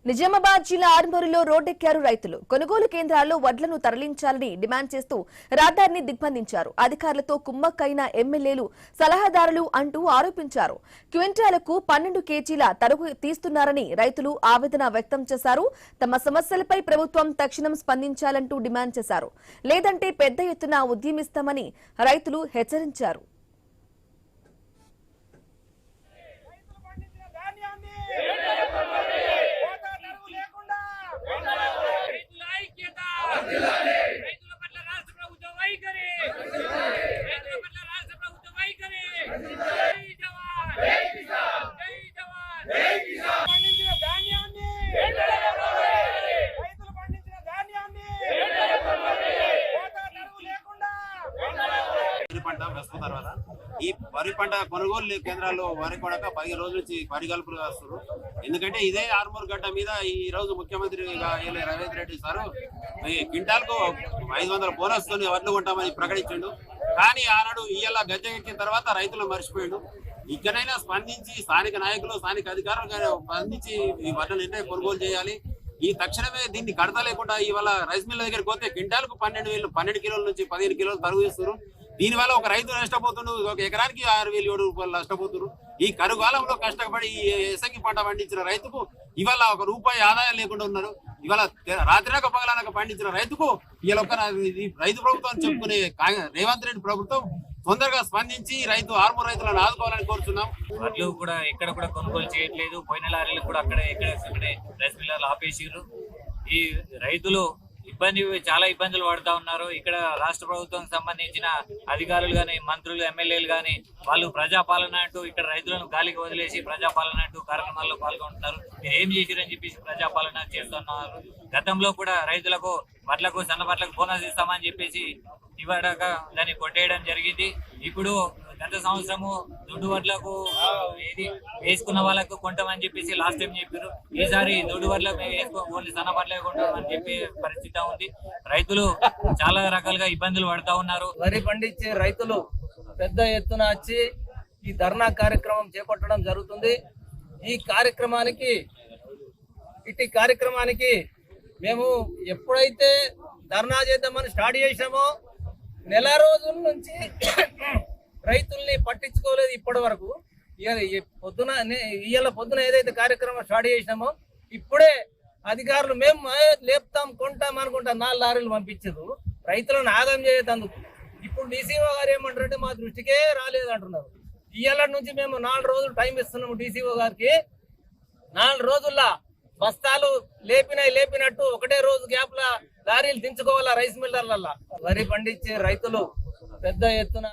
నిజామాబాద్ జిల్లా ఆర్మూరులో రోడ్డెక్కారు రైతులు. కొనుగోలు కేంద్రాల్లో వడ్లను తరలించాలని డిమాండ్ చేస్తూ రహదారిని దిగ్బంధించారు. అధికారులతో కుమ్మక్కైన ఎమ్మెల్యేలు, సలహాదారులు అంటూ ఆరోపించారు. క్వింటాలకు 12 కేజీల తరుగు తీస్తున్నారని రైతులు ఆవేదన వ్యక్తం చేశారు. తమ సమస్యలపై ప్రభుత్వం తక్షణం స్పందించాలంటూ డిమాండ్ చేశారు. లేదంటే పెద్ద ఎత్తున ఉద్యమిస్తామని రైతులు హెచ్చరించారు. ఈ వరి పంట కొనుగోలు కేంద్రాల్లో వరి కొనక 10 రోజుల నుంచి పరిగల్పులు వస్తారు. ఎందుకంటే ఇదే ఆర్మూర్ గడ్డ మీద ఈ రోజు ముఖ్యమంత్రి రేవంత్ రెడ్డి సారు క్వింటాల్కు 500 బోనస్ తోని వడ్లు కొంటామని ప్రకటించిండు. కానీ ఆనాడు ఇయ్యాల గద్దెకెక్కిన తర్వాత రైతులు మర్చిపోయాడు. ఇక్కడైనా స్పందించి స్థానిక నాయకులు, స్థానిక అధికారులు స్పందించి ఈ వడ్లను కొనుగోలు చేయాలి. ఈ తక్షణమే దీన్ని కడత లేకుండా ఇవాళ రైస్ మిల్ దగ్గరికి పోతే క్వింటాల్కు 12 కిలోల నుంచి 15 కిలోలు తరుగు ఇస్తారు. దీనివల్ల ఒక రైతు నష్టపోతున్నారు, ఒక ఎకరానికి 6,700 రూపాయలు నష్టపోతున్నారు. ఈ కరుగాలంలో కష్టపడి ఈ ఎసంగి పంట పండించిన రైతుకు ఇవాళ ₹1 ఆదాయం లేకుండా ఉన్నారు. ఇవాళ రాత్రినక పగలనక పండించిన రైతుకు ఇవాళ ఒక రైతు ప్రభుత్వం చెప్పుకునే రేవంత్ రెడ్డి ప్రభుత్వం తొందరగా స్పందించి ఆర్మూర్ రైతులను ఆదుకోవాలని కోరుతున్నాం. వడ్లు కూడా ఎక్కడ కూడా కొనుగోలు చేయట్లేదు. పోయిన లారీలు కూడా అక్కడే రైస్ మిల్లర్లు ఆపేసిర్రు. ఈ రైతులు చాలా ఇబ్బందులు పడుతూ ఉన్నారు. ఇక్కడ రాష్ట్ర ప్రభుత్వం సంబంధించిన అధికారులు గాని, మంత్రులు, ఎమ్మెల్యేలు గాని వాళ్ళు ప్రజాపాలన అంటూ ఇక్కడ రైతులను గాలికి వదిలేసి ప్రజాపాలన అంటూ కార్యక్రమాల్లో పాల్గొంటున్నారు. మీరు ఏం చేసిరని చెప్పేసి ప్రజాపాలన చేస్తున్నారు. గతంలో కూడా రైతులకు వడ్లకు, సన్నబట్లకు బోనస్ ఇస్తామని చెప్పేసి ఇవ్వడాక దాన్ని కొట్టేయడం జరిగింది. ఇప్పుడు గత సంవత్సరము దొడ్డు వడ్లకు వేసుకున్న వాళ్ళకు కొంటామని చెప్పేసి లాస్ట్ టైం చెప్పారు. ఈసారి దొడ్డు వడ్లకు ఓన్లీ సన్న వడ్లే కొంటామని చెప్పే పరిస్థితి ఉంది. రైతులు చాలా రకాలుగా ఇబ్బందులు పడుతూ ఉన్నారు. వరి పండించే రైతులు పెద్ద ఎత్తున వచ్చి ఈ ధర్నా కార్యక్రమం చేపట్టడం జరుగుతుంది. ఈ కార్యక్రమానికి మేము ఎప్పుడైతే ధర్నా చేద్దామని స్టార్ట్ చేసినామో నెల రోజుల నుంచి రైతుల్ని పట్టించుకోలేదు. ఇప్పటి వరకు ఇవాళ పొద్దున ఏదైతే కార్యక్రమం స్టార్ట్ చేసినామో ఇప్పుడే అధికారులు మేము లేపుతాం, కొంటాం అనుకుంటా 4 లారీలు పంపించారు రైతులను ఆదాయం చేయతందుకు. ఇప్పుడు డీసీఓ గారు ఏమంటారంటే మా దృష్టికే రాలేదు అంటున్నారు. ఇవాళ నుంచి మేము 4 రోజులు టైం ఇస్తున్నాము డీసీఓ గారికి. 4 రోజుల్లో బస్తాలు లేపినట్టు ఒకటే రోజు గ్యాప్ లా లారీలు దించుకోవాలా రైస్ మిల్లర్లల్లా. వరి పండించే రైతులు పెద్ద ఎత్తున